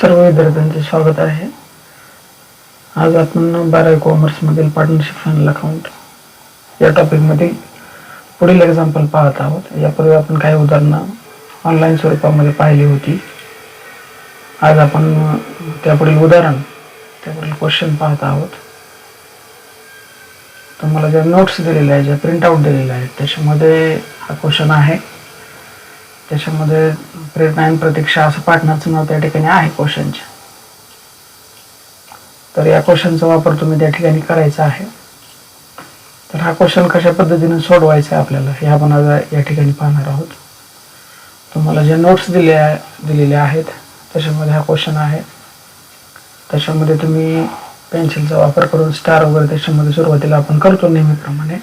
सर्व विद्यार्थ्यांचे स्वागत आहे. आज आपण 12वी कॉमर्स मधील पार्टनरशिप फायनल अकाउंट या टॉपिक मध्ये पुढील एक्झाम्पल पाहत आहोत. यापूर्वी आपण काही उदाहरणं ऑनलाईन स्वरूपामध्ये पाहिली होती. आज आपण त्यापुढील क्वेश्चन पाहत आहोत. तुम्हाला ज्या नोट्स दिलेल्या आहेत, ज्या प्रिंट आउट दिलेल्या आहेत, त्याच्यामध्ये हा क्वेश्चन आहे. त्याच्यामध्ये प्रेरणा आणि प्रतीक्षा असं पार्टनरचं नाव त्या ठिकाणी आहे क्वेश्चनच्या. तर या क्वेश्चनचा वापर तुम्ही त्या ठिकाणी करायचा आहे. तर हा क्वेश्चन कशा पद्धतीने सोडवायचा आहे आपल्याला हे आपण आज या ठिकाणी पाहणार आहोत. तुम्हाला जे नोट्स दिलेल्या आहेत त्याच्यामध्ये हा क्वेश्चन आहे. त्याच्यामध्ये तुम्ही पेन्सिलचा वापर करून स्टार वगैरे त्याच्यामध्ये सुरुवातीला आपण करतो नेहमीप्रमाणे,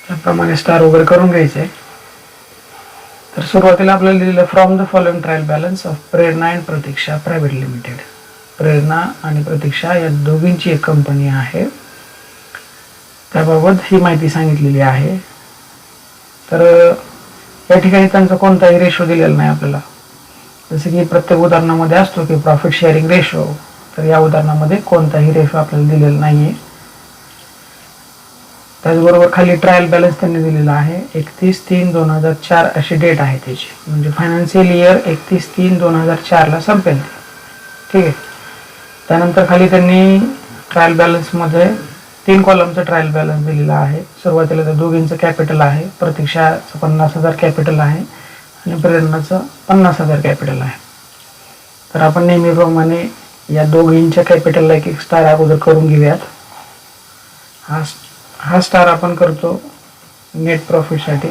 त्याप्रमाणे स्टार वगैरे करून घ्यायचे. तर सुरुवातीला आपल्याला दिलेलं from the following trial balance of Prerana and Pratiksha private limited. Prerana आणि प्रतीक्षा या दोघींची एक कंपनी आहे, त्याबाबत ही माहिती सांगितलेली आहे. तर या ठिकाणी त्यांचा कोणताही रेशो दिलेला नाही आपल्याला. जसं की प्रत्येक उदाहरणामध्ये असतो की प्रॉफिट शेअरिंग रेशो, तर या उदाहरणामध्ये कोणताही रेशो आपल्याला दिलेला नाहीये. त्याचबरोबर खाली ट्रायल बॅलन्स त्यांनी दिलेला आहे. 31/3/2004 अशी डेट आहे त्याची, म्हणजे फायनान्शियल इयर 31/3/2004 ला संपेल. ठीक आहे. त्यानंतर खाली त्यांनी ट्रायल बॅलन्समध्ये 3 कॉलमचा ट्रायल बॅलन्स दिलेला आहे. सुरुवातीला त्या दोघींचं कॅपिटल आहे. प्रतीक्षाचं 50,000 कॅपिटल आहे आणि प्रेरणाचं 50,000 कॅपिटल आहे. तर आपण नेहमीप्रमाणे या दोघींच्या कॅपिटलला एक स्टार अगोदर करून घेऊयात. हा स्टार आपण करतो नेट प्रॉफिटसाठी.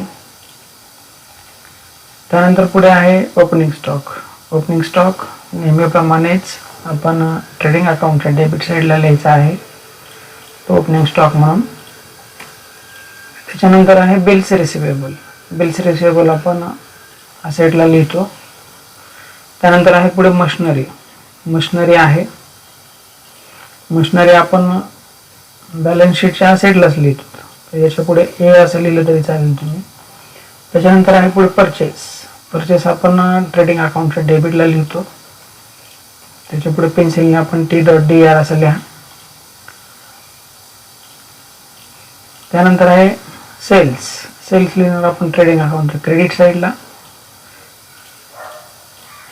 त्यानंतर पुढे आहे ओपनिंग स्टॉक. ओपनिंग स्टॉक नेहमीप्रमाणेच आपण ट्रेडिंग अकाउंटच्या डेबिट साईडला लिहायचा आहे तो ओपनिंग स्टॉक म्हणून. त्याच्यानंतर आहे बिल्स रिसिवेबल. बिल्स रिसिवेबल आपण असेटला लिहितो. त्यानंतर आहे पुढे मशिनरी. मशिनरी आहे. मशिनरी आपण बॅलन्स शीटच्या साईडलाच लिहितो. तर याच्या पुढे ए असं लिहिलं तरी चालेल तुम्ही. त्याच्यानंतर आहे पुढे परचेस. परचेस आपण ट्रेडिंग अकाउंटच्या डेबिटला लिहितो. त्याच्या पुढे पेन्सिलने आपण T.dr असं लिहा. त्यानंतर आहे सेल्स. सेल्स लिहिणार आपण ट्रेडिंग अकाउंटच्या क्रेडिट साईडला.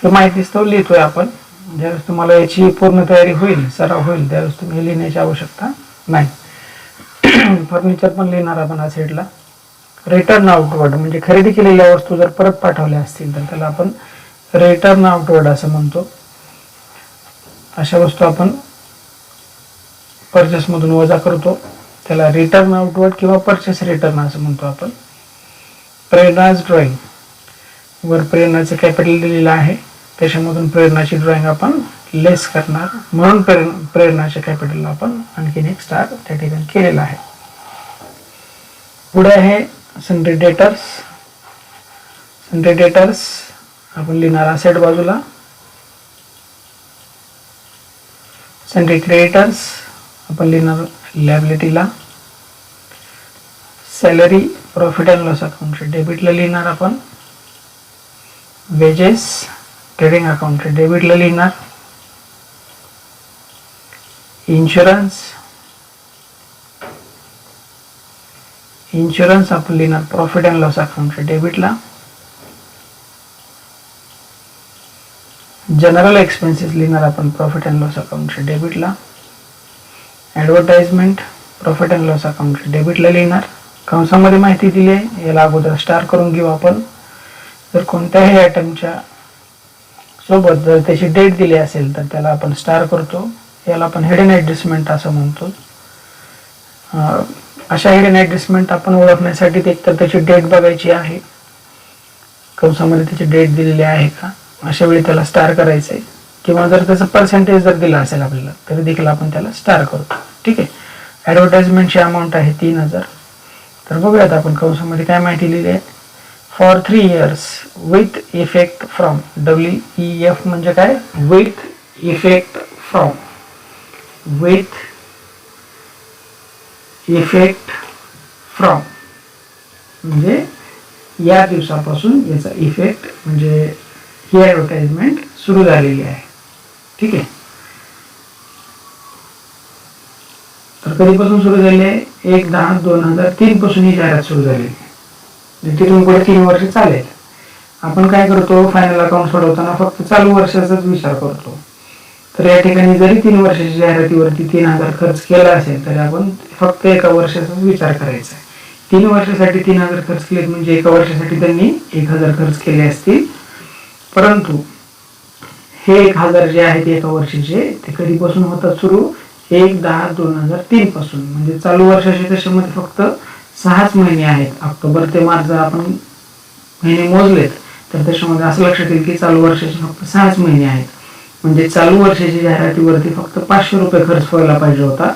हे माहितीच तो लिहितोय आपण. ज्यावेळेस तुम्हाला याची पूर्ण तयारी होईल, सराव होईल, त्यावेळेस तुम्ही लिहिण्याची आवश्यकता नाही. फर्निचर पण लिहिणार आपण या साईडला. रिटर्न आउटवर्ड म्हणजे खरेदी केलेल्या वस्तू जर परत पाठवल्या असतील तर त्याला आपण रिटर्न आउटवर्ड असं म्हणतो. अशा वस्तू आपण परचेस मधून वजा करतो, त्याला रिटर्न आउटवर्ड किंवा परचेस रिटर्न असं म्हणतो आपण. प्रेरणाज ड्रॉइंग. वर प्रेरणाचं कॅपिटल दिलेलं आहे, त्याच्यामधून प्रेरणाची ड्रॉइंग आपण लेस करणार, म्हणून प्रेरणाच्या कॅपिटलला आपण आणखीन एक स्टार त्या ठिकाणी केलेला आहे. पुढे आहे सन्ड्री डेटर्स. सन्ड्री डेटर्स आपण लिहिणार असेट बाजूला. सन्ड्री क्रेडिटर्स आपण लिहिणार लायबिलिटीला. सॅलरी प्रॉफिट अँड लॉस अकाउंटच्या डेबिटला लिहिणार आपण. वेजेस ट्रेडिंग अकाउंटच्या डेबिटला लिहिणार. इन्शुरन्स आपण लिहिणार प्रॉफिट अँड लॉस अकाउंटच्या डेबिटला. जनरल एक्सपेन्सेस लिहिणार आपण प्रॉफिट अँड लॉस अकाउंटच्या डेबिटला. ॲडव्हर्टाइजमेंट प्रॉफिट अँड लॉस अकाउंटच्या डेबिटला लिहिणार. कंसामध्ये माहिती दिली आहे, याला अगोदर स्टार करून घेऊ आपण. जर कोणत्याही आयटमच्या सोबत जर त्याची डेट दिली असेल तर त्याला आपण स्टार करतो. याला आपण हिडन ॲडजस्टमेंट असं म्हणतो. अशा हिडन ॲडजस्टमेंट आपण ओळखण्यासाठी एकतर त्याची डेट बघायची आहे, कंसामध्ये त्याची डेट दिलेली आहे का, अशा वेळी त्याला स्टार करायचं आहे. किंवा जर त्याचं पर्सेंटेज जर दिला असेल आपल्याला तरी देखील आपण त्याला स्टार करतो. ठीक आहे. ॲडव्हर्टाइजमेंटची अमाऊंट आहे 3,000. तर बघूयात आपण कंसामध्ये काय माहिती लिहिली आहे. For 3 years with effect from. WEF म्हणजे काय, with effect from. With effect from म्हणजे या दिवसापासून याचा इफेक्ट म्हणजे ही ॲडव्हर्टाइजमेंट सुरू झालेली आहे. ठीक आहे. तर कधीपासून सुरू झाले? 1/10/2003 पासून ही जाहिरात सुरू झाली. तिथून पुढे 3 वर्ष चालेल. आपण काय करतो, फायनल अकाउंट सोडवताना फक्त चालू वर्षाचाच विचार करतो. तर या ठिकाणी जरी 3 वर्षाच्या जाहिरातीवरती 3000 खर्च केला असेल तरी आपण फक्त एका वर्षाचाच विचार करायचा आहे. 3 वर्षासाठी 3000 खर्च केले म्हणजे एका वर्षासाठी त्यांनी 1000 खर्च केले असतील. परंतु हे 1000 जे आहेत एका वर्षाचे ते कधीपासून होतात सुरू? 1/10/2003 पासून. म्हणजे चालू वर्षाचे त्याच्यामध्ये फक्त 6च महिने आहेत. ऑक्टोबर ते मार्च जर आपण महिने मोजलेत तर त्याच्यामध्ये असं लक्षात येईल की चालू वर्षाचे फक्त 6च महिने आहेत. म्हणजे चालू वर्षाच्या जाहिरातीवरती फक्त 500 रुपये खर्च व्हायला पाहिजे होता,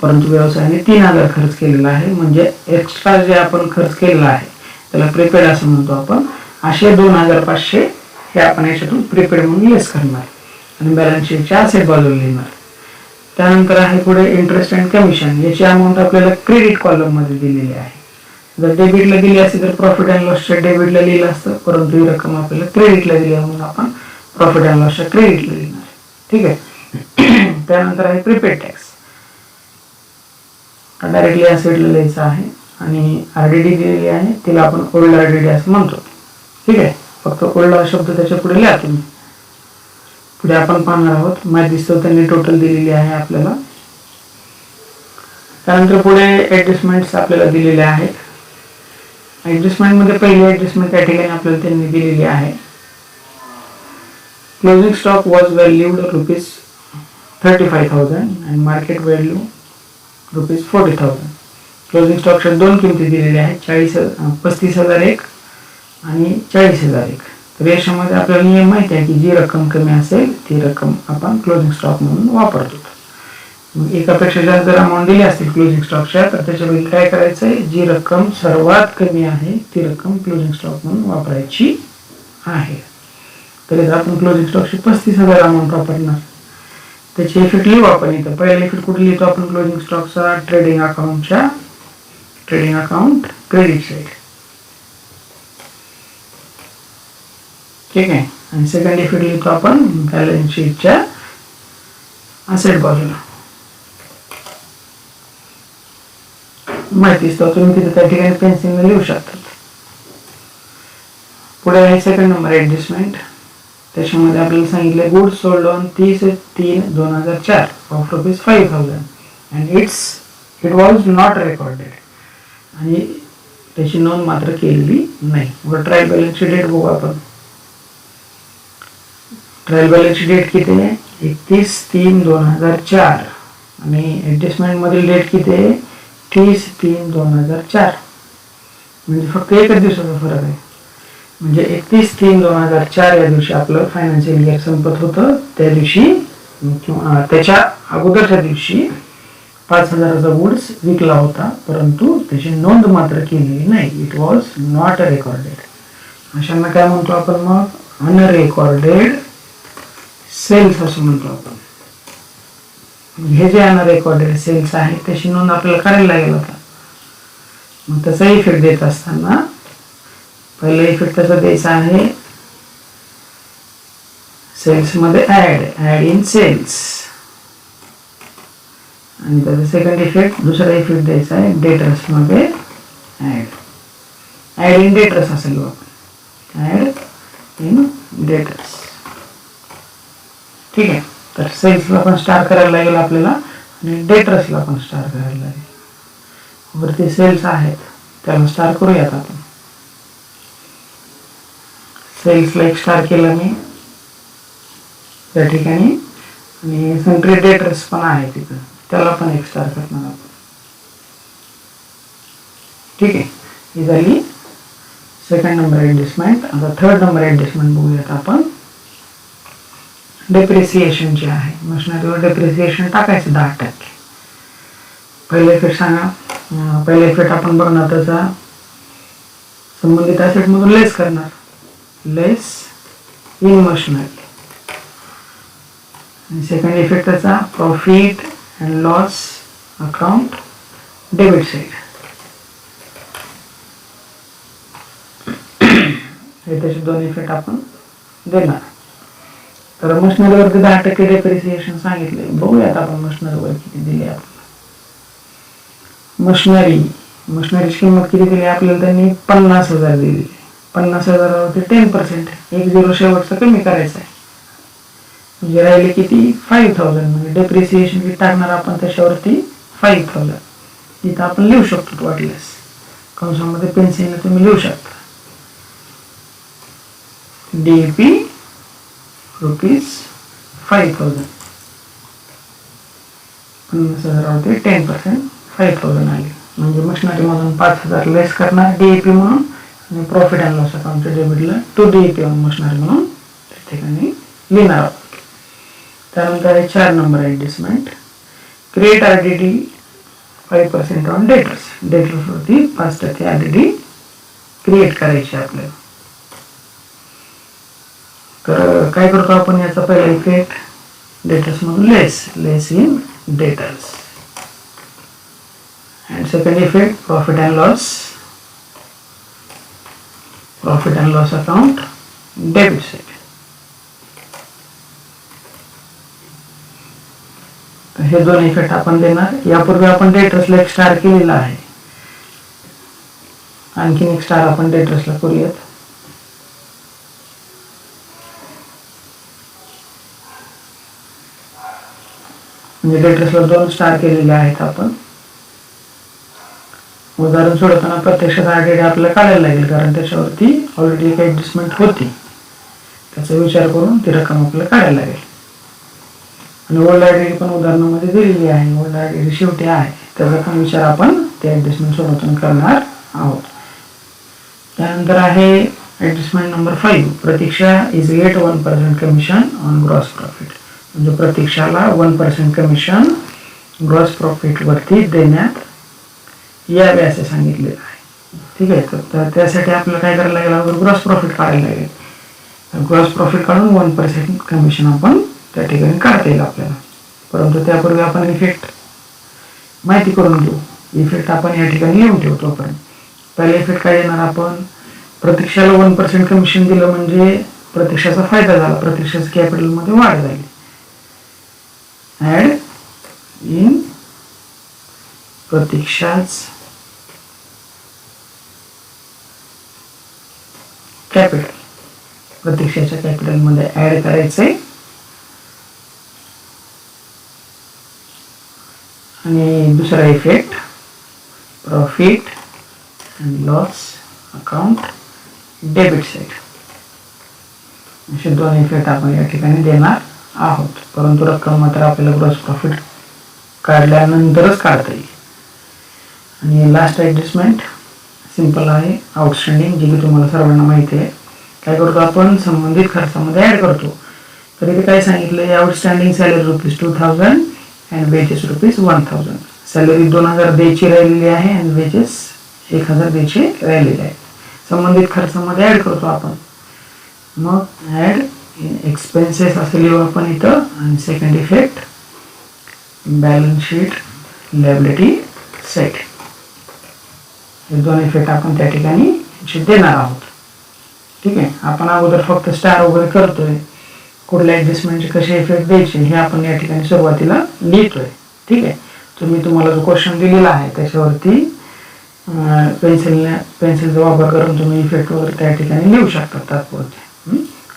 परंतु व्यवसायाने 3000 खर्च केलेला आहे. म्हणजे एक्स्ट्रा जे आपण खर्च केलेला आहे त्याला प्रीपेड असं म्हणतो आपण. असे 2500 हे आपण याच्यातून प्रीपेड म्हणून लेस करणार आणि बॅलन्स शीटच्या असेट बाजूला लिहिणार. त्यानंतर आहे पुढे इंटरेस्ट अँड कमिशन. याची अमाऊंट आपल्याला क्रेडिट कॉलम मध्ये दिलेली आहे. जर डेबिटला दिली असती तर प्रॉफिट अँड लॉसच्या डेबिटला लिहिलं असतं, परंतु ही रक्कम आपल्याला क्रेडिटला दिली आहे म्हणून आपण प्रॉफिट अँड लॉसच्या क्रेडिटला लिहिणार. ठीक आहे. त्यानंतर आहे प्रीपेड टॅक्स. डायरेक्टली या साईडला लिहायचं आहे आणि आरडीडी दिलेली आहे, तिला आपण ओल्ड आरडीडी असं म्हणतो. ठीक आहे. फक्त ओल्ड हा शब्द त्याच्या पुढे लिहा तुम्ही. पुढे आपण पाहणार आहोत. माहिती दिसतो त्यांनी टोटल दिलेली आहे आपल्याला. त्यानंतर पुढे ऍडजस्टमेंट्स आपल्याला दिलेले आहेत. ऍडजस्टमेंट मध्ये पहिली ऍडजस्टमेंट त्या ठिकाणी आपल्याला त्यांनी दिलेली आहे. Closing stock was valued ₹35,000 and market value ₹40,000. Closing स्टॉकच्या दोन किमती दिलेल्या आहेत, 35,001 आणि 40,001. तर याच्यामध्ये आपल्याला नियम माहिती आहे की जी रक्कम कमी असेल ती रक्कम आपण क्लोजिंग स्टॉक म्हणून वापरतो. मग एकापेक्षा जास्त जर अमाऊंट दिली असतील क्लोजिंग स्टॉकच्या तर त्याच्यापैकी काय करायचं आहे, जी रक्कम सर्वात कमी आहे ती रक्कम क्लोजिंग स्टॉक म्हणून वापरायची आहे. तरी आपण क्लोजिंग स्टॉकची 35,000 अमाऊंट वापरणार. त्याची इफेक्ट लिहू आपण इथं. पहिला इफेक्ट कुठे लिहितो आपण क्लोजिंग स्टॉकचा? Trading account credit side. ठीक आहे. आणि सेकंड इफेक्ट लिहितो आपण बॅलन्स शीटच्या असेट बाजूला. माहिती असतो तुम्ही तिथे त्या ठिकाणी पेन्सिलने लिहू शकतात. पुढे आहे सेकंड नंबर ऍडजस्टमेंट. त्याच्यामध्ये आपल्याला सांगितलं goods sold on 30/3/2004 of ₹5,000 and it was not recorded. आणि त्याची नोंद मात्र केलेली नाही. वर ट्रायल बॅलन्सची डेट बघू आपण. ट्रायल बॅलन्सची डेट किती आहे? 31/3/2004 आणि ऍडजस्टमेंट मधील डेट किती आहे? 30/3/2004. म्हणजे फक्त एकच दिवसाचा फरक आहे. म्हणजे 31/3/2004 या दिवशी आपलं फायनान्शियल इयर संपत होतं. त्या दिवशी किंवा त्याच्या अगोदरच्या दिवशी 5,000चा गुड्स विकला होता, परंतु त्याची नोंद मात्र केलेली नाही. It was not recorded. अशांना काय म्हणतो आपण मग? अनरेकॉर्डेड सेल्स असं म्हणतो आपण. हे जे अनरेकॉर्डेड सेल्स आहे त्याची नोंद आपल्याला करायला लागेल होता. मग त्याचा इफेक्ट देत असताना पहिला इफेक्ट त्याचा द्यायचा आहे सेल्स मध्ये ऍड इन सेल्स. आणि त्याचा सेकंड इफेक्ट दुसरा इफेक्ट द्यायचा आहे डेटर्स मध्ये ऍड इन डेटर्स असेल आपण. Add in debtors. ठीक आहे. तर सेल्सला पण स्टार करायला लागेल आपल्याला आणि डेटर्सला पण स्टार करायला लागेल. वरती सेल्स आहेत त्याला स्टार करूयात आपण. सेल्सला एक स्टार केलं मी त्या ठिकाणी आणि सेंट्री डेटर्स पण आहे तिथं, त्याला पण एक स्टार करणार आपण. ठीक आहे. ही झाली सेकंड नंबर ऍडजस्टमेंट. आता थर्ड नंबर ऍडजस्टमेंट बघूयात आपण. डेप्रिसिएशन जे आहे, मशिनरीवर डेप्रिसिएशन टाकायचं 10%. पहिला इफेक्ट सांगा. पहिला इफेक्ट आपण बघणार त्याचा संबंधित ॲसेट मधून लेस करणार. Less in machinery. आणि सेकंड इफेक्ट त्याचा profit and loss account debit side. हे त्याचे दोन इफेक्ट आपण देणार. तर मशिनरीवरती 10% डेप्रिसिएशन सांगितले. बघूयात आपण मशिनरीवर किती दिले आपल्याला. मशिनरीची किंमत किती दिली आपल्याला, त्यांनी 50,000 दिली. 50,000वरती 10%, 1 शेवटचं कमी करायचं आहे. म्हणजे राहिले किती 5,000. म्हणजे डेप्रिसिएशन किती टाकणार आपण त्याच्यावरती 5,000. इथं आपण लिहू शकतो वाटल्यास कंसामध्ये पेन्सिलने तुम्ही लिहू शकता. DAP ₹5,000. 50,000वरती 10% 5,000 आले. म्हणजे मशिनरी मधून 5,000 लेस करणार DAP म्हणून, आणि प्रॉफिट अँड लॉस अकाउंटच्या डेबिटला टू DAP मशिनरी म्हणून त्या ठिकाणी लिहिणार आहोत. त्यानंतर आहे 4 number adjustment. Create RDD 5% on debtors. डेटर्सवरती 5% RDD क्रिएट करायची आपल्याला. तर काय करतो आपण, याचा पहिला इफेक्ट डेटर्स मधून less in debtors. And second effect profit and loss account debit side. हे दोन इफेक्ट आपण देणार. यापूर्वी आपण डेटर्सला एक स्टार केलेला आहे, आणखीन एक स्टार आपण डेटर्सला करूयात. म्हणजे डेटर्सला 2 स्टार केलेले आहेत आपण. उदाहरण सोडवताना प्रत्यक्षात RDD आपल्याला काढायला लागेल, कारण त्याच्यावरती ऑलरेडी एक ऍडजस्टमेंट होती. त्याचा विचार करून ती रक्कम आपल्याला काढायला लागेल. आणि ओल्ड RDD पण उदाहरणामध्ये दिलेली आहे. ओल्ड RDD शेवटी आहे, त्याचा पण विचार आपण ते ऍडजस्टमेंट सोडवताना करणार आहोत. त्यानंतर आहे adjustment number 5. Pratiksha is get 1% commission on gross profit. म्हणजे प्रतीक्षाला 1% कमिशन ग्रॉस प्रॉफिट वरती देण्यात यावे असे सांगितलेलं आहे. ठीक आहे. तर त्यासाठी आपल्याला काय करायला लागेल, अगोदर ग्रॉस प्रॉफिट काढायला लागेल. ग्रॉस प्रॉफिट काढून 1% कमिशन आपण त्या ठिकाणी काढता येईल आपल्याला. परंतु त्यापूर्वी आपण इफेक्ट माहिती करून घेऊ. इफेक्ट आपण या ठिकाणी लिहून ठेवू. तोपर्यंत पहिला इफेक्ट काय देणार आपण, प्रतीक्षाला 1% कमिशन दिलं म्हणजे प्रतीक्षाचा फायदा झाला, प्रतीक्षाच्या कॅपिटल मध्ये वाढ झाली. ऍड इन प्रतीक्षाच कॅपिटल. प्रतीक्षाच्या कॅपिटल मध्ये ऍड करायचंय. आणि दुसरा effect profit and loss account debit side. असे 2 इफेक्ट आपण या ठिकाणी देणार आहोत. परंतु रक्कम मात्र आपल्याला ग्रॉस प्रॉफिट काढल्यानंतरच काढता येईल. आणि लास्ट ऍडजस्टमेंट सिंपल आहे, आउटस्टँडिंग, जे की तुम्हाला सर्वांना माहिती आहे. काय करतो आपण, संबंधित खर्चामध्ये ऍड करतो. तर इथे काय सांगितलंय, outstanding salary ₹2,000 and wedges ₹1,000. Salary 2,000 द्यायची राहिलेली आहे आणि वेजेस 1,000 द्यायचे राहिलेले आहे. संबंधित खर्चामध्ये ऍड करतो आपण. मग ऍड एक्सपेन्सेस असं लिहू आपण इथं. आणि second effect balance sheet liability side. हे 2 इफेक्ट आपण त्या ठिकाणी देणार आहोत. ठीक आहे. आपण अगोदर फक्त स्टार वगैरे करतोय, कुठल्या ऍडजस्टमेंटचे कसे इफेक्ट द्यायचे हे आपण या ठिकाणी सुरुवातीला लिहितोय. ठीक आहे. तुम्हाला जो क्वेश्चन दिलेला आहे त्याच्यावरती पेन्सिलचा वापर करून तुम्ही इफेक्ट वगैरे त्या ठिकाणी लिहू शकता तात्पुरते.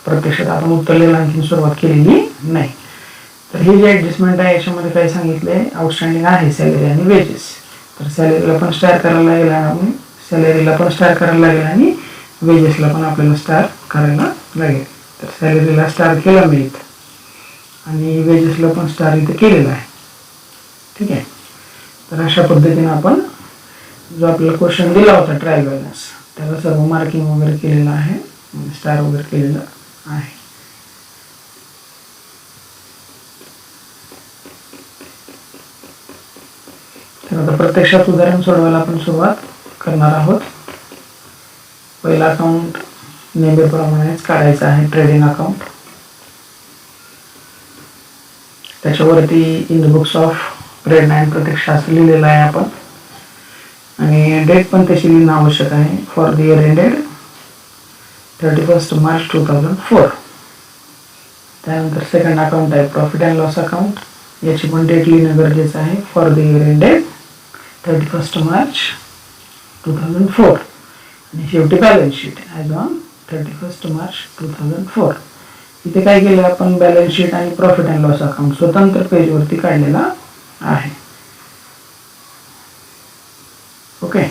प्रत्यक्षात आपण उत्तर लिहायला आणखी सुरुवात केलेली नाही. तर हे जे ऍडजस्टमेंट आहे याच्यामध्ये काय सांगितलंय, आउटस्टँडिंग आहे सॅलरी आणि वेजेस. तर सॅलरीला पण स्टार करायला लागेल आणि वेजेसला पण आपल्याला स्टार करायला लागेल. तर सॅलरीला स्टार केला मी इथं आणि वेजेसला पण स्टार इथं केलेला आहे. ठीक आहे. तर अशा पद्धतीने आपण जो आपल्याला क्वेश्चन दिला होता ट्रायल बॅलन्स त्याला सर्व मार्किंग वगैरे केलेलं आहे, स्टार वगैरे केलेलं आहे. तर आता प्रत्यक्षात उदाहरण सोडवायला आपण सुरुवात करणार आहोत. पहिला अकाउंट नेहमीप्रमाणेच काढायचं आहे, ट्रेडिंग अकाउंट. त्याच्यावरती in the books of Prerana and Pratiksha असं लिहिलेलं आहे आपण. आणि डेट पण तशी लिहिणं आवश्यक आहे. For the year ended 31 March 2004. त्यानंतर सेकंड अकाउंट आहे प्रॉफिट अँड लॉस अकाउंट. याची पण डेट लिहिणं गरजेचं आहे. For the year ended 31 March 2004 आणि शेवटी balance sheet as on 31 March 2004. इथे काय केलं आपण, बॅलन्स शीट आणि प्रॉफिट अँड लॉस अकाउंट स्वतंत्र पेजवरती काढलेला आहे. ओके,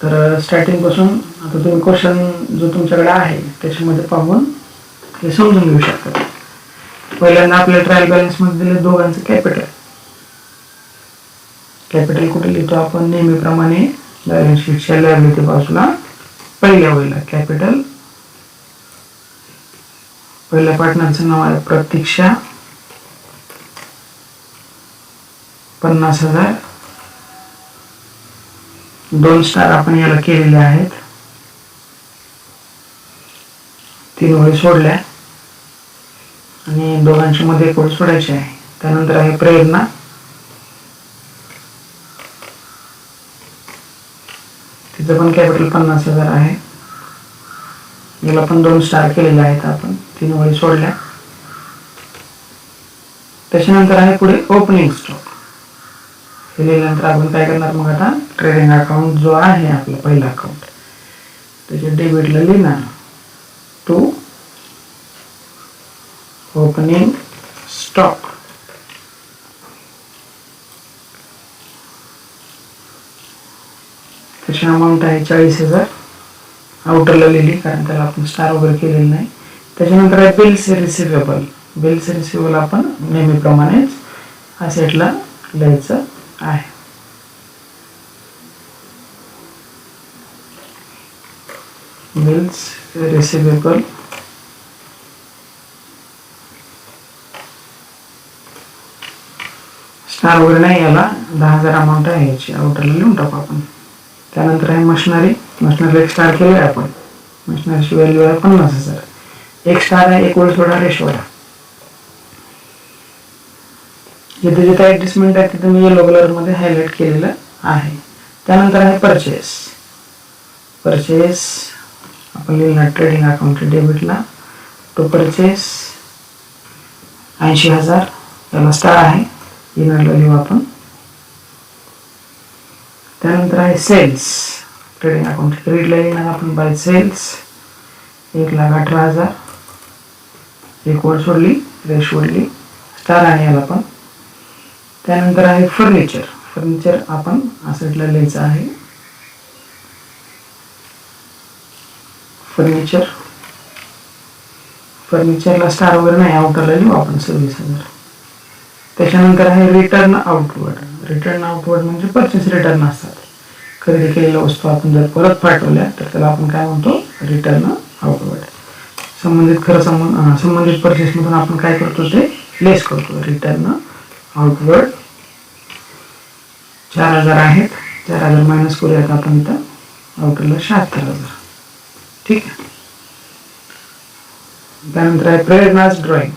तर स्टार्टिंग पासून आता तुम्ही क्वेश्चन जो तुमच्याकडे आहे त्याच्यामध्ये पाहून हे समजून घेऊ शकता. पहिल्यांदा आपल्या ट्रायल बॅलन्स मध्ये दिले दोघांचं कॅपिटल. कॅपिटल कुठे लिहितो आपण, नेहमीप्रमाणे बॅलन्स शीटच्या लायबिलिटी बाजूला पहिल्या वहीला कॅपिटल. पहिल्या पार्टनरचं नाव आहे प्रतीक्षा, 50,000. 2 स्टार आपण याला केलेले आहेत. 3 वळी सोडल्या आणि दोघांची मध्ये एक वळी सोडायची आहे. त्यानंतर आहे प्रेरणा, तिचं पण कॅपिटल 50,000 आहे. याला पण 2 स्टार केलेले आहेत आपण. 3 वळी सोडल्या. त्याच्यानंतर आहे पुढे ओपनिंग स्टॉक. हे लिहिल्यानंतर आपण काय करणार मग आता, ट्रेडिंग अकाउंट जो आहे आपला पहिला अकाउंट त्याच्या डेबिटला लिहिणार टू ओपनिंग स्टॉक. त्याची अमाऊंट आहे 40,000. आउटरला लिहिली कारण त्याला आपण स्टार वगैरे केलेलं नाही. त्याच्यानंतर आहे बिल्स रिसिवेबल. बिल्स रिसिवेबल आपण नेहमीप्रमाणेच असेटला लिहायचं आहे. बिल्स रिसिवेबल स्टार वगैरे नाही, याला 10,000 अमाऊंट आहे याची. आउटरला लिहून टाकू आपण. त्यानंतर आहे मशिनरी. मशिनरीला 1 स्टार केलेला आहे आपण. मशिनरीची व्हॅल्यू आहे 50,000. 1 स्टार आहे, 1 वळी सोडा, रेशोडा. जिथे जिथे ऍडजस्टमेंट आहे तिथे मी येलो कलर मध्ये हायलाइट केलेलं आहे. त्यानंतर आहे परचेस. परचेस आपण लिहिणार ट्रेडिंग अकाउंट डेबिटला टू परचेस 80,000. याला स्टार आहे, इनरला लिहू आपण. त्यानंतर आहे सेल्स. ट्रेडिंग अकाउंट क्रेडिटला लिहिणार आपण बाय सेल्स 1,18,000. 1 वळ सोडली, रेश सोडली, स्टार आहे याला पण. त्यानंतर आहे फर्निचर. फर्निचर आपण असेटला लिहायचं आहे. फर्निचर, फर्निचरला स्टार वगैरे नाही, आउटरला लिहू आपण 26,000. त्याच्यानंतर आहे रिटर्न आउटवर्ड. रिटर्न आउटवर्ड म्हणजे परचेस रिटर्न असतात. खरेदी केलेल्या वस्तू आपण जर परत पाठवल्या तर त्याला आपण काय म्हणतो, रिटर्न आउटवर्ड. संबंधित परचेस मधून आपण काय करतो ते लेस करतो. रिटर्न आउटवर्ड 4,000 आहेत. 4,000 मायनस करूयात आपण इथं. आउटरला 76,000. ठीक आहे. त्यानंतर आहे प्रेरणाज ड्रॉइंग.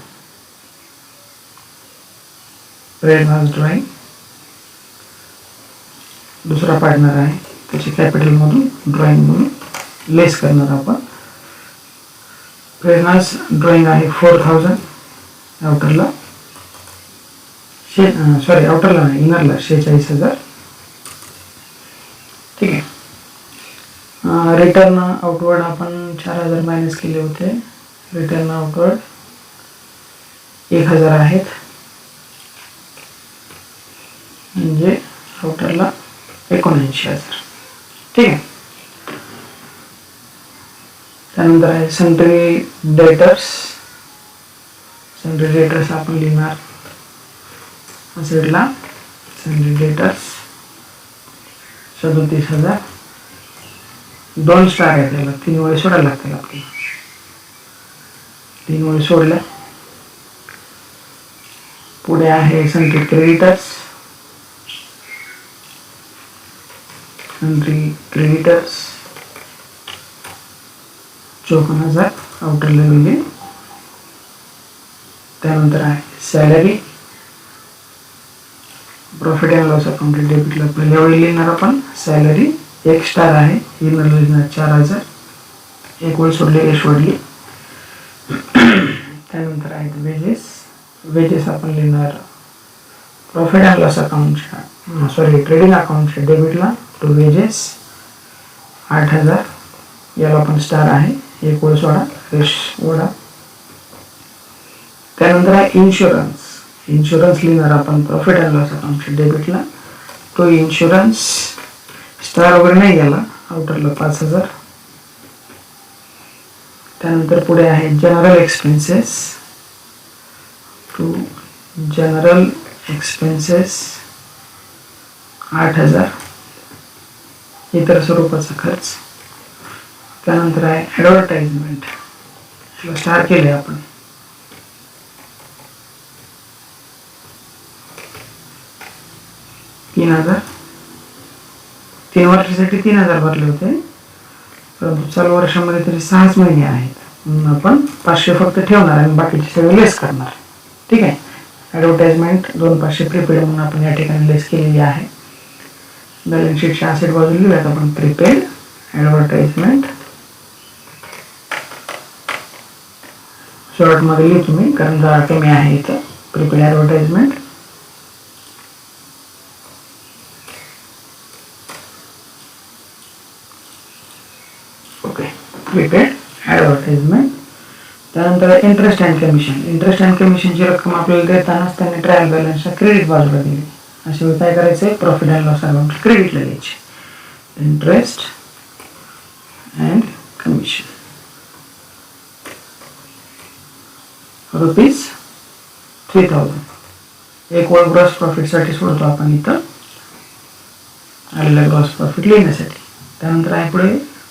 प्रेरणाज ड्रॉइंग दुसरा पार्टनर आहे, त्याची कॅपिटल मधून ड्रॉइंग म्हणून लेस करणार आपण. प्रेरणाज ड्रॉइंग आहे 4,000. आउटरला आउटरला नाही, इनरला 46,000. ठीक आहे. रिटर्न आउटवर्ड आपण 4,000 मायनस केले होते. रिटर्न आउटवर्ड 1,000 आहेत, म्हणजे आउटरला 79,000. ठीक आहे. त्यानंतर आहे सन्ट्री डेटर्स. सन्ट्री डेटर्स आपण लिहिणार असेटला. Sundry debtors 37,000. 2 स्टार आहे त्याला, 3 वळी सोडायला लागतील आपल्याला. 3 वळी सोडल्या. पुढे आहे सन्ट्री क्रेडिटर्स. Sundry creditors 54,000. आउटरला लिहिले. त्यानंतर आहे salary. Profit and loss account डेबिटला पहिल्या वेळी लिहिणार आपण सॅलरी. 1 स्टार आहे, इनरला लिहिणार 4,000. 1 वळी सोडली, रेश सोडली. त्यानंतर आहेत वेजेस. वेजेस आपण लिहिणार प्रॉफिट अँड लॉस अकाउंटच्या ट्रेडिंग अकाउंटच्या डेबिटला टू वेजेस 8,000. याला पण स्टार आहे, एक ओळ सोडा, फ्रेश ओढा. त्यानंतर आहे इन्शुरन्स. इन्शुरन्स लिहिणार आपण प्रॉफिट अँड लॉस अकाउंटच्या डेबिटला तो इन्शुरन्स, स्टार वगैरे नाही गेला, आउटरला 5,000. त्यानंतर पुढे आहे general expenses to general expenses 8,000 इतर स्वरूपाचा खर्च. त्यानंतर आहे ॲडव्हर्टाइजमेंट, स्टार केले आपण. तीन वर्षासाठी 3,000 भरले होते, परंतु चालू वर्षामध्ये तरी 6 महिने आहेत, म्हणून आपण 500 फक्त ठेवणार आणि बाकीचे सगळे लेस करणार. ठीक आहे. ॲडव्हर्टाइजमेंट 2,500 प्रीपेड म्हणून आपण या ठिकाणी लेस केलेली आहे. बॅलन्स शीटच्या असेट बाजूला लिहूयात आपण प्रीपेड ॲडव्हर्टाइजमेंट. शॉर्टमध्ये लिहू तुम्ही, कारण जरा कमी आहे इथं. Prepaid advertisement. Okay, prepaid advertisement. त्यानंतर interest and commission. Interest and कमिशनची रक्कम आपल्याला देतानाच त्यांनी ट्रायल बॅलन्सच्या क्रेडिट बाजूला दिली. अशा वेळी काय करायचं आहे, प्रॉफिट अँड लॉस अकाउंट क्रेडिटला द्यायचे. Interest and commission ₹3,000. एक ओळ ग्रॉस प्रॉफिटसाठी सोडतो आपण इथं, आलेला ग्रॉस प्रॉफिट लिहिण्यासाठी. त्यानंतर आहे पुढे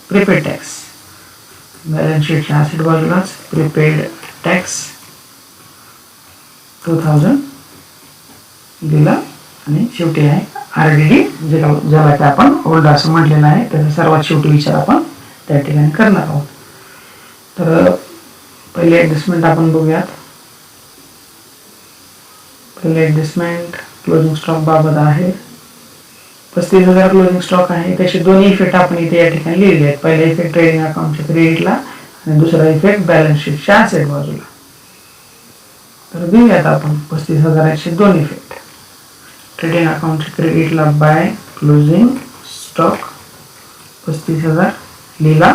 प्रीपेड टॅक्स. बॅलन्स शीटच्या असेट बाजूलाच प्रीपेड टॅक्स 2,000 दिला. आणि शेवटी आहे RDD, ज्याला की आपण ओल्ड असं म्हटलेलं आहे, त्याचा सर्वात शेवटी विचार आपण त्या ठिकाणी करणार आहोत. तर पहिले ॲडजस्टमेंट आपण बघूयात. पहिले ॲडजस्टमेंट क्लोजिंग स्टॉक बाबत आहे. 35,000 क्लोजिंग स्टॉक आहे. त्याचे दोन्ही इफेक्ट आपण इथे या ठिकाणी लिहिलेले आहेत. पहिला इफेक्ट ट्रेडिंग अकाउंटच्या क्रेडिटला आणि दुसरा इफेक्ट बॅलन्स शीटच्या असेट बाजूला. तर घेऊयात आपण 35,000चे दोन इफेक्ट. ट्रेडिंग अकाउंटच्या क्रेडिटला बाय क्लोजिंग स्टॉक 35,000 लिहिला.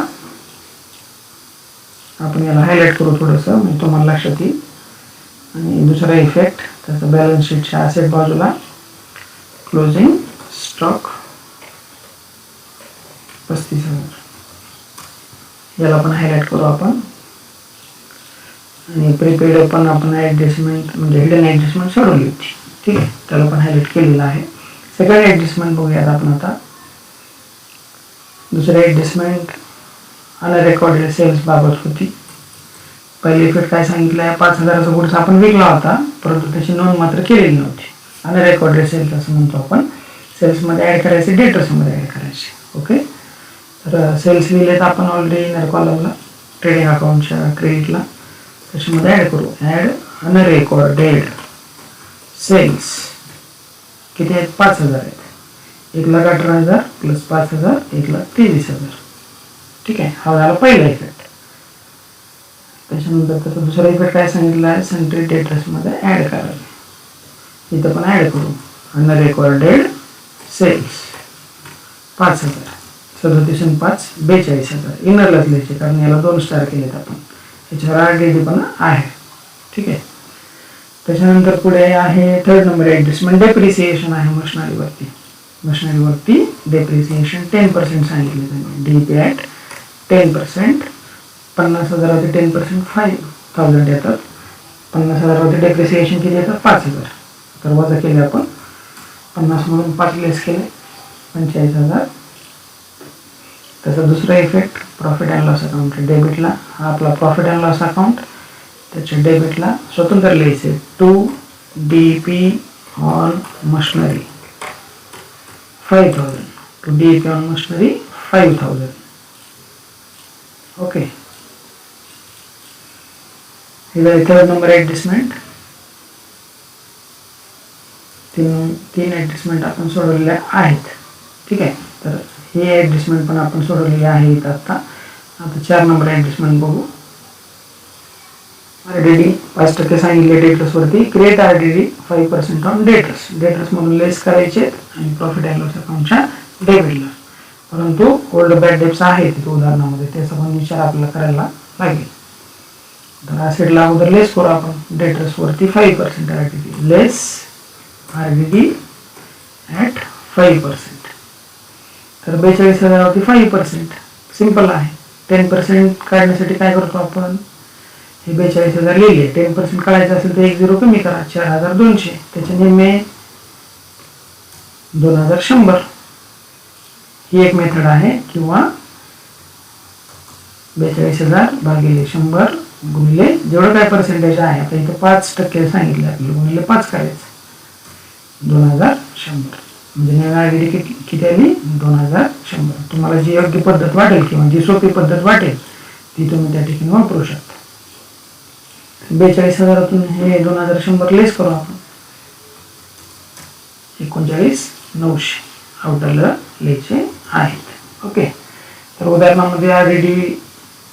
आपण याला हायलाइट करू थोडंसं, म्हणजे तुम्हाला लक्षात येईल. आणि दुसरा इफेक्ट त्याचा बॅलन्स शीटच्या असेट बाजूला क्लोजिंग स्टॉक 35,000, याला पण हायलाइट करू आपण. आणि प्रीपेड पण आपण ॲडजस्टमेंट म्हणजे हिडन ॲडजस्टमेंट सोडवली होती. ठीक आहे, त्याला पण हायलाइट केलेलं आहे. सेकंड ॲडजस्टमेंट बघूयात आपण आता. दुसरी ॲडजस्टमेंट अनरेकॉर्डेड सेल्स बाबत होती. पहिले इफेक्ट काय सांगितलं आहे, 5,000चा गुड्स आपण विकला होता, परंतु त्याची नोंद मात्र केलेली नव्हती. अनरेकॉर्डेड सेल्स असं म्हणतो आपण. सेल्समध्ये ॲड करायचे, डेटर्समध्ये ॲड करायचे. ओके, तर सेल्स लिहिलेत आपण ऑलरेडी इनर कॉलमला ट्रेडिंग अकाउंटच्या क्रेडिटला. त्याच्यामध्ये ॲड करू. ॲड अनरेकॉर्डेड सेल्स किती आहेत, 5,000 आहेत. 1,18,000 प्लस 5,000 1,23,000. ठीक आहे, हा झाला पहिला इफेक्ट. त्याच्यानंतर त्याचा दुसरा इफेक्ट काय सांगितलं आहे, सेंट्री डेटर्समध्ये ॲड करायला. इथं पण ॲड करू. अनरेकॉर्डेड सेल्स 5,000, 37 आणि 5 42,000. इनरलाच लिहायचे, कारण याला 2 स्टार केलेत आपण. याच्यावर RDD पण आहे. ठीक आहे. त्याच्यानंतर पुढे आहे थर्ड नंबर ॲडजस्टमेंट. डेप्रिसिएशन आहे मशिनरीवरती. मशिनरीवरती डेप्रिसिएशन 10% सांगितले त्यांनी. DP at 10%. 50,000वरती 10% 5,000 येतात. 50,000वरती डेप्रिसिएशन किती येतात, 5,000. तर वजा केले आपण. 50 मधून 5 लेस केले, 45,000. त्याचा दुसरा effect profit and loss account डेबिटला. हा आपला प्रॉफिट अँड लॉस अकाउंट, त्याच्या डेबिटला स्वतंत्र लिहायचे. To DP on machinery 5,000. To DP on machinery 5,000. Okay, हे थर्ड नंबर ॲडजस्टमेंट. तीन ॲडजस्टमेंट आपण सोडवलेल्या आहेत. ठीक आहे, तर हे ॲडजस्टमेंट पण आपण सोडवलेली आहे इथं आता. 4 नंबर ॲडजस्टमेंट बघू. RDD 5% सांगितले डेटर्स वरती. Create RDD 5% on debtors. Debtors मधून लेस करायचे आणि प्रॉफिट अँड लॉस अकाउंटच्या डेबिटला. परंतु ओल्ड बॅड डेट्स आहेत उदाहरणामध्ये, त्याचा पण विचार आपल्याला करायला लागेल. तर ॲसेटला अगोदर लेस करू आपण. डेटर्स वरती 5% RDD, लेस RDD ॲट 5%. तर 42,000 वरती 5%. सिंपल आहे. 10% काढण्यासाठी काय करतो आपण, हे 42,000 लिहिले. 10% काढायचं असेल तर 1 0 कमी करा, 4,200. त्याचे निम्मे 2,100. ही एक मेथड आहे. किंवा 42,000 भागिले 100 गुणिले जेवढं काय पर्सेंटेज आहे, आता इथं 5% सांगितलं आपल्याला, गुणिले 5 करायचं, 2,100. म्हणजे नवीन RDD किती आली, 2,100. तुम्हाला जी योग्य पद्धत वाटेल किंवा जी सोपी पद्धत वाटेल ती तुम्ही त्या ठिकाणी वापरू शकता. 42,000तून हे 2,100 लेस करू आपण, 39,900 आउटरला लिहायचे आहेत. ओके. तर उदाहरणामध्ये RDD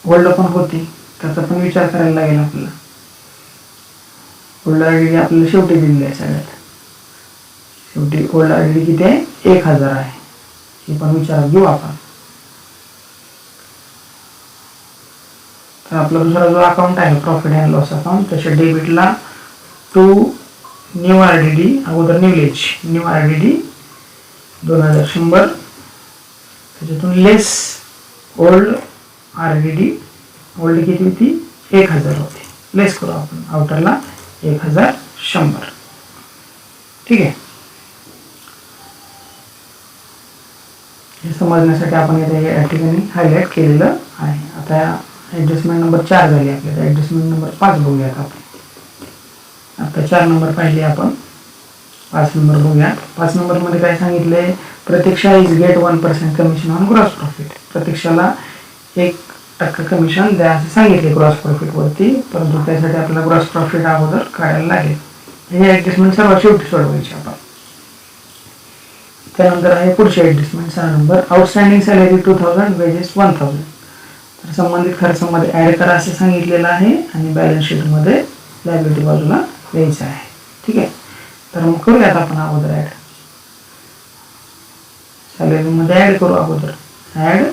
ओल्ड पण होती, त्याचा पण विचार करायला लागेल आपल्याला. ओल्ड RDD आपल्याला शेवटी दिलेली आहे. सगळ्यात शेवटी ओल्ड RDD किती आहे, 1,000 आहे. हे पण विचारात घेऊ आपण. तर आपला दुसरा जो अकाउंट आहे प्रॉफिट अँड लॉस अकाउंट, त्याच्या डेबिटला टू न्यू RDD, अगोदर न्यू RDD 2,100, त्याच्यातून लेस ओल्ड RDD. ओल्ड किती होती, 1,000 होती. लेस करू आपण, आउटरला 1,100. ठीक आहे. हे समजण्यासाठी आपण इथे या ठिकाणी हायलाइट केलेलं आहे. आता ॲडजस्टमेंट नंबर 4 झाली आपल्याला. ॲडजस्टमेंट नंबर 5 बघूयात आपण. आता 4 नंबर पाहिले आपण, 5 नंबर बघूया. 5 नंबरमध्ये काय सांगितलंय, Pratiksha is get 1% commission on gross profit. प्रतीक्षाला 1% कमिशन द्या असे सांगितले ग्रॉस प्रॉफिट वरती, परंतु त्यासाठी आपल्याला ग्रॉस प्रॉफिट अगोदर काढायला लागेल. हे ॲडजस्टमेंट सर्वात शेवटी सोडवायचे आपण. त्यानंतर आहे पुढचे adjustment 6 number, outstanding salary 2,000, wedges 1,000. तर संबंधित खर्चामध्ये ॲड करा असं सांगितलेलं आहे आणि बॅलन्स शीटमध्ये लायबिलिटी बाजूला द्यायचं आहे. ठीक आहे. तर मग करूयात आपण अगोदर ॲड. सॅलरीमध्ये ॲड करू अगोदर. ॲड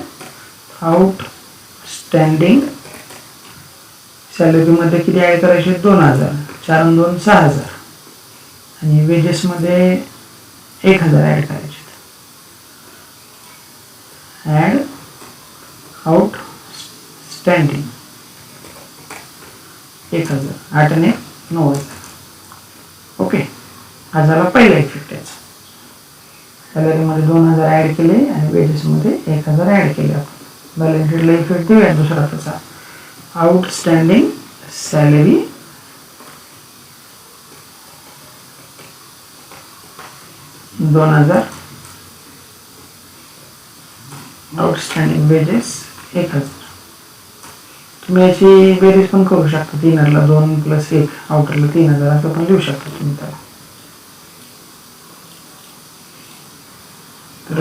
आउटस्टँडिंग सॅलरीमध्ये किती ॲड करायचे, 2,000. 4 आणि 2 6,000. आणि वेजेसमध्ये 1,000 ॲड करायचे. ॲड आउटस्टँडिंग 1,000, 8 आणि 9,000. ओके. हा झाला पहिला इफेक्ट याचा. सॅलरीमध्ये 2,000 ॲड केले आणि वेजेसमध्ये 1,000 ॲड केले आपण. बॅलन्स शीटला इफेक्ट देऊया दुसरा त्याचा. Outstanding salary 2,000, outstanding wedges 1,000. तुम्ही याची बेरीज पण करू शकता. 3,000ला 2 + 1, आउटरला 3,000 असं पण लिहू शकता तुम्ही त्याला. तर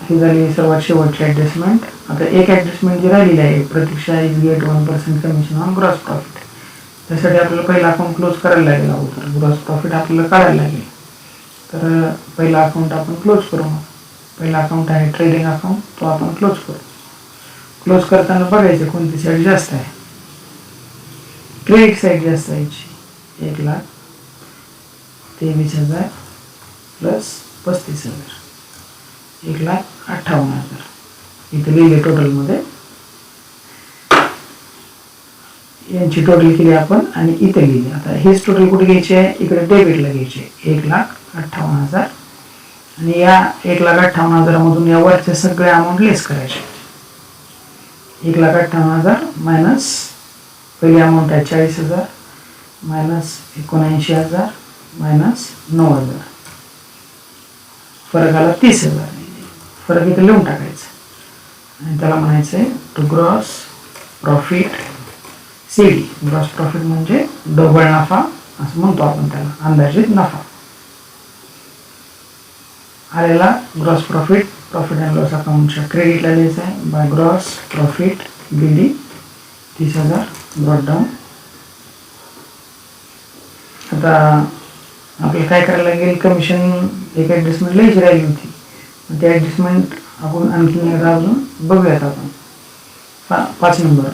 ही झाली सर्वात शेवटची ॲडजस्टमेंट. आता एक ॲडजस्टमेंट जी राहिलेली आहे, Pratiksha is get 1% commission on gross profit. त्यासाठी आपल्याला पहिला अकाउंट क्लोज करायला लागेल अगोदर. ग्रॉस प्रॉफिट आपल्याला काढायला लागेल. तर पहिला अकाउंट आपण क्लोज करू. पहिला अकाउंट आहे ट्रेडिंग अकाउंट, तो आपण क्लोज करू. क्लोज करताना बघायचं कोणती साईड जास्त आहे. क्रेडिट साईड जास्त यायची. 1,23,000 प्लस 35,000, 1,58,000. इथे लिहिले टोटलमध्ये. यांची टोटल केली आपण आणि इथे लिहिले. आता हेच टोटल कुठे घ्यायचे आहे, इकडे डेबिटला घ्यायचे. 1,58,000 आणि या 1,58,000 मधून या वरचे सगळे अमाऊंट लेस करायचे. 1,58,000 मायनस पहिली अमाऊंट आहे 40,000, मायनस 79,000, मायनस 9,000, फरक आला 30,000. फरक इथे लिहून टाकायचा आणि त्याला म्हणायचं आहे to gross profit CD. Gross profit म्हणजे ढोबळ नफा असं म्हणतो आपण त्याला, अंदाजित नफा. आलेला gross profit profit and loss अकाउंटच्या क्रेडिटला लिहायचं आहे. By gross profit BD 30,000 brought down आता आपल्याला काय करायला लागेल, कमिशन एक ॲडजस्टमेंट लिहायची राहिली होती. ते ॲडजस्टमेंट आपण आणखी एकदा अजून बघूयात. आपण 5 number,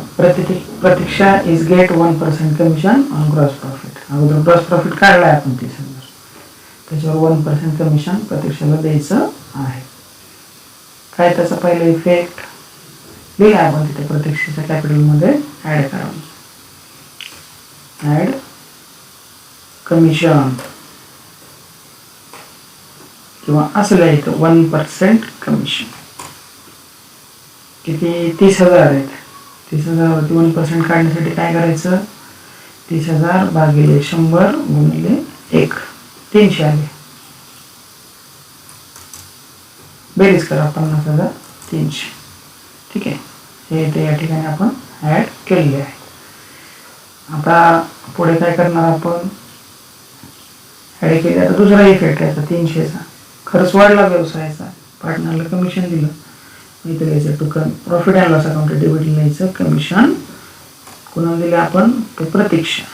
Pratiksha is get 1% commission on gross profit. अगोदर ग्रॉस प्रॉफिट काढलाय आपण 30,000, त्याच्यावर 1% कमिशन प्रतीक्षाला द्यायचं आहे. काय त्याचा पहिला इफेक्ट लिहिला आपण तिथे, प्रतीक्षेच्या कॅपिटलमध्ये ॲड करावं. ॲड कमिशन किंवा असं लिहायचं 1% कमिशन. किती? 30,000 आहेत. 30,000वरती 1% काढण्यासाठी काय करायचं, 30,000 भागिले 100 गुणिले 1, 300 आले. बेरीज करा 50,300. ठीक आहे, हे ते या ठिकाणी आपण ॲड केलेले आहे. आता पुढे काय करणार आपण, ॲड केले. आता दुसरा इफेक्ट याचा 300चा, खर्च वाढला व्यवसायाचा, पार्टनरला कमिशन दिलं, इथे लिहायचं to profit and loss account debit लिहायचं. कमिशन कोणाला दिले आपण, ते प्रतीक्षाला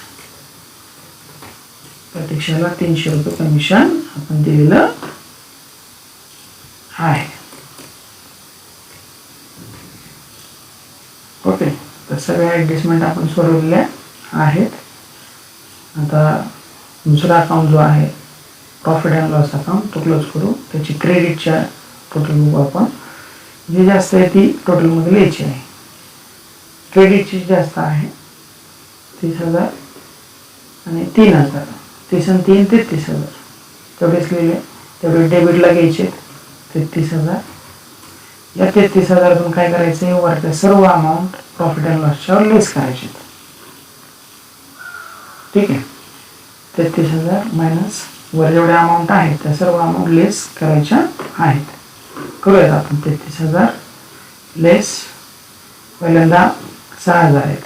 300 रुपये कमिशन आपण दिलेलं आहे. ओके, तर सगळ्या ॲडजस्टमेंट आपण सोडवलेल्या आहेत. आता दुसरा अकाउंट जो आहे प्रॉफिट अँड लॉस अकाउंट, तो क्लोज करू. त्याची क्रेडिटच्या टोटल बघू आपण. जी जास्त आहे ती टोटलमध्ये लिहायची आहे. क्रेडिटची जास्त आहे 30,000 आणि 3,000. 30 आणि 3 33,000 तेवढेच लिहिले. तेवढे डेबिटला घ्यायचे 33,000. या 33,000तून काय करायचं, वरच्या सर्व अमाऊंट प्रॉफिट अँड लॉसच्यावर लेस करायचे. ठीक आहे, 33,000 मायनस वर जेवढ्या अमाऊंट आहेत त्या सर्व अमाऊंट लेस करायच्या आहेत. करूयात आपण. 33,000 लेस, पहिल्यांदा 6,000 आहेत,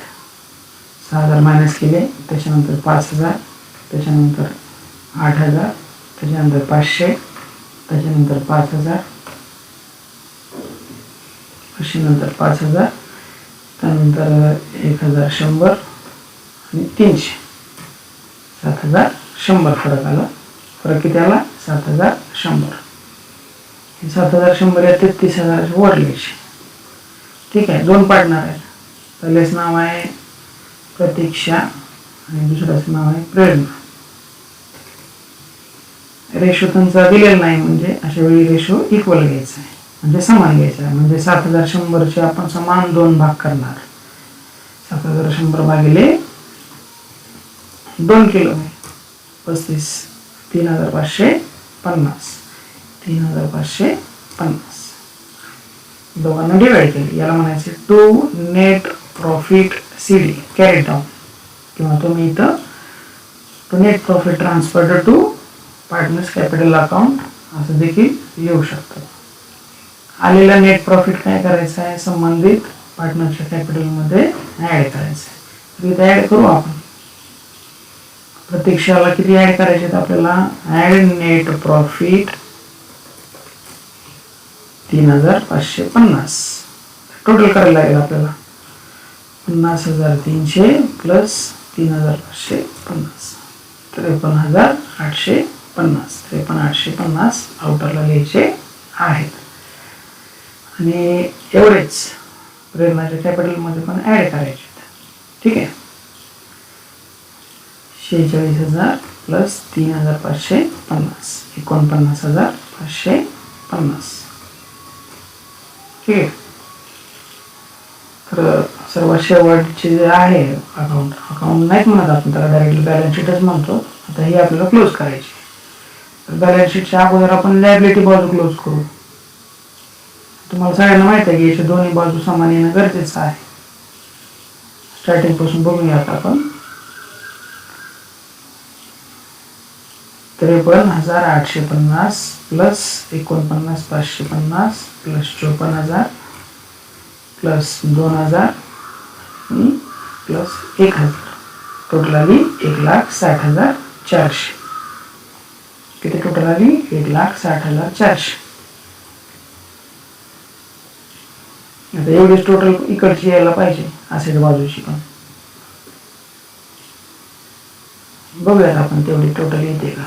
6,000 मायनस केले, त्याच्यानंतर 5,000, त्याच्यानंतर 8,000, त्याच्यानंतर 500, त्याच्यानंतर 5,000, 500 नंतर 5,000, त्यानंतर 1,100 आणि 300. 7,100 फरक आला. फरक किती आला, 7,100. 7,100 या 33,000 वर लिहायचे. ठीक आहे, 2 पार्टनर आहेत. पहिलेच नाव आहे प्रतीक्षा आणि दुसऱ्याचं नाव आहे प्रेरणा. रेशो त्यांचा दिलेला नाही, म्हणजे अशा वेळी रेशो इक्वल घ्यायचा आहे, म्हणजे समान घ्यायचा आहे. म्हणजे 7,100चे आपण समान 2 भाग करणार. 7,100 भागिले 2 किलो 35, 3,550, 3,550. दोघांना डिवाइड केले. याला म्हणायचे to net profit CD carry down, किंवा तुम्ही इथं to net profit transferred to partners capital account असं देखील लिहू शकतो. आलेला नेट प्रॉफिट काय करायचं आहे, संबंधित पार्टनरच्या कॅपिटलमध्ये ॲड करायचं आहे. तर इथे ॲड करू आपण. प्रतीक्षाला किती ॲड करायचे आहेत आपल्याला, ॲड नेट प्रॉफिट 3,550. टोटल करायला लागेल आपल्याला. 50,300 प्लस 3,550, 53,850. 53,850 आउटरला लिहायचे आहेत. आणि एवढेच प्रेरणाच्या कॅपिटलमध्ये पण ॲड करायचे. ठीक आहे, 46,000 प्लस 3,550, 49,550. ठीक आहे, तर सर्वात शेवटचे जे आहे अकाउंट नाहीच म्हणत आपण त्याला, डायरेक्टली बॅलन्स शीटच म्हणतो. आता ही आपल्याला क्लोज करायची. तर बॅलन्स शीटच्या अगोदर आपण लायबिलिटी बाजू क्लोज करू. तुम्हाला सगळ्यांना माहित आहे की याच्या दोन्ही बाजू समान येणं गरजेचं आहे. स्टार्टिंग पासून बघूयात आपण. 53,850 plus 49,550 plus 54,000 plus 2,000 plus 1,000, total आली 1,60,400. किती टोटल आली, 1,60,400. आता एवढीच टोटल इकडची यायला पाहिजे, असेट बाजूची पण. बघूयात आपण तेवढी टोटल येते का.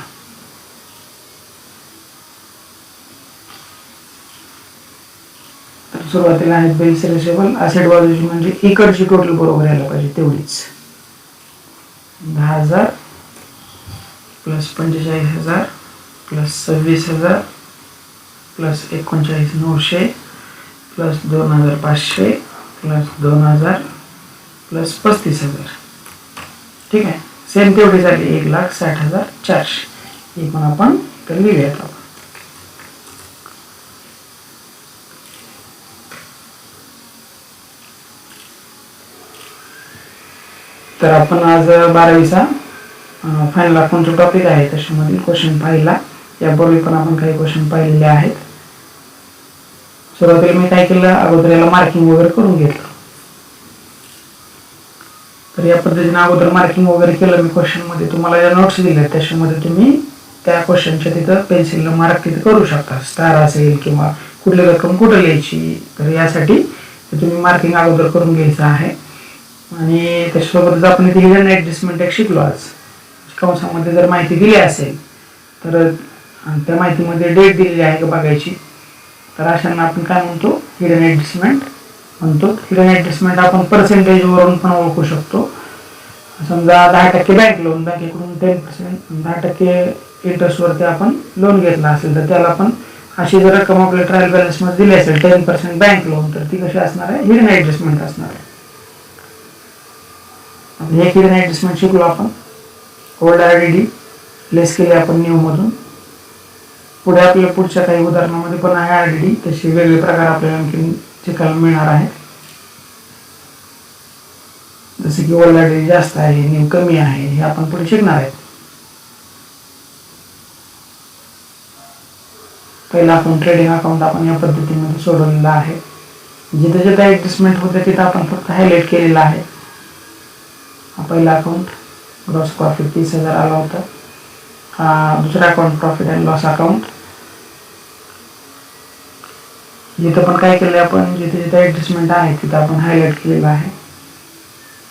तर सुरुवातीला आहेत बेस रेशेबल असेट बाजूची म्हणजे इकडची टोटल बरोबर यायला पाहिजे तेवढीच. 10,000 plus 45,000 plus 26,000 plus 39,900 plus 2,500 plus 2,000 plus 35,000. ठीक आहे. सेम तेवढी झाली 1,60,400. ही पण आपण तर लिहूयात. तर आपण आज 12वीचा फायनल अकाउंटचा टॉपिक आहे त्याच्यामधील क्वेश्चन पाहिला. यापूर्वी पण आपण काही क्वेश्चन पाहिलेले आहेत. सुरुवातीला मी काय केलं, अगोदर याला मार्किंग वगैरे करून घेतलं. तर या पद्धतीने अगोदर मार्किंग वगैरे केलं मी क्वेश्चन मध्ये. तुम्हाला ज्या नोट्स दिल्या त्याच्यामध्ये तुम्ही त्या क्वेश्चनच्या तिथं पेन्सिलला मार्क तिथे करू शकता. स्टार असेल किंवा कुठली रक्कम कुठं लिहायची. तर यासाठी तुम्ही मार्किंग अगोदर करून घ्यायचं आहे. आणि त्याच्यासोबतच आपण इथे हिडन ऍडजस्टमेंट एक शिकलो आज. कंसामध्ये जर माहिती दिली असेल तर त्या माहितीमध्ये डेट दिलेली आहे का बघायची. तर अशांना आपण काय म्हणतो, हिडन ऍडजस्टमेंट म्हणतो. हिडन ऍडजस्टमेंट आपण पर्सेंटेज वरून पण ओळखू शकतो. समजा 10% बँक लोन, बँकेकडून 10% इंटरेस्टवरती आपण लोन घेतला असेल तर त्याला आपण अशी जर रक्कम आपल्या ट्रायल बॅलन्स मध्ये दिली असेल 10% बँक लोन, तर ती कशी असणार आहे, हिडन ऍडजस्टमेंट असणार आहे. हे हिडन ऍडजस्टमेंट शिकलो आपण. ओल्ड आरडीडी लेस केली आपण न्यू मधून. पुढे आपल्या पुढच्या काही उदाहरणामध्ये पण आहे आरडीडी, तसे वेगळे प्रकार आपल्याला आणखी शिकायला मिळणार आहे. जसे की ओल्ड आरडीडी जास्त आहे, न्यू कमी आहे, हे आपण पुढे शिकणार आहे. पहिला आपण ट्रेडिंग अकाउंट आपण या पद्धतीमध्ये सोडवलेला आहे. जिथे जिथे ऍडजस्टमेंट होते तिथे आपण फक्त हायलाइट केलेला आहे. हा पहिला अकाउंट ग्रॉस प्रॉफिट 30,000 आला होता. हा दुसरा account profit and loss account. जिथं पण काय केलं आपण, जिथे जिथे ऍडजस्टमेंट आहे तिथं आपण हायलाइट केलेलं आहे.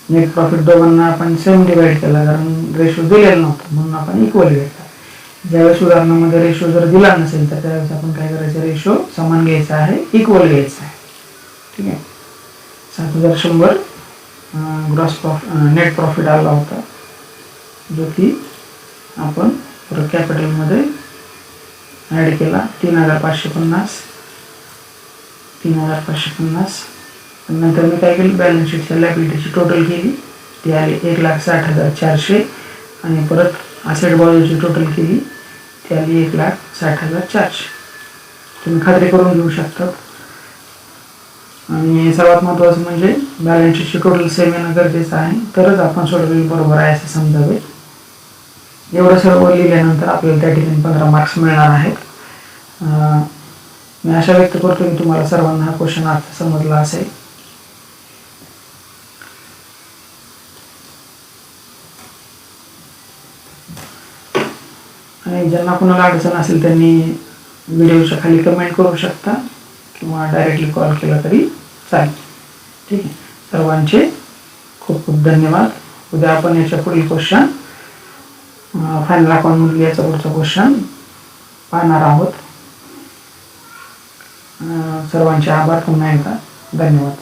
नेट प्रॉफिट दोघांना आपण सेम डिवाइड केला, कारण रेशो दिलेला नव्हता म्हणून आपण इक्वली घेतला. ज्यावेळेस उदाहरणामध्ये रेशो जर दिला नसेल तर त्यावेळेस आपण काय करायचं, रेशो समान घ्यायचा आहे, इक्वल घ्यायचा आहे. ठीक आहे. 7,100 ग्रॉस नेट प्रॉफिट आला होता, जो की आपण कॅपिटलमध्ये ॲड केला. 3,550. नंतर मी काय केलं, बॅलन्स शीटच्या लायबिलिटीची टोटल केली, ती आली 1,60,400. आणि परत असेट बाजूची टोटल केली, ती आली 1,60,400. तुम्ही खात्री करून घेऊ शकता. आणि सर्वात महत्त्वाचं म्हणजे बॅलन्स शीटची टोटल सेम येणं गरजेचं आहे, तरच आपण सोडवलेलं बरोबर आहे असं समजावे. एवढं सर्व लिहिल्यानंतर आपल्याला त्या ठिकाणी 15 मार्क्स मिळणार आहेत. मी आशा व्यक्त करतो की तुम्हाला सर्वांना हा क्वेश्चन अर्थ समजला असेल. आणि ज्यांना कुणाला अडचण असेल त्यांनी व्हिडिओच्या खाली कमेंट करू शकता किंवा डायरेक्टली कॉल केला तरी चालेल. ठीक आहे. सर्वांचे खूप खूप धन्यवाद. उद्या आपण याच्या पुढील क्वेश्चन, फायनल अकाउंटमधील याचा पुढचा क्वेश्चन पाहणार आहोत. सर्वांचे आभार. पुन्हा एकदा धन्यवाद.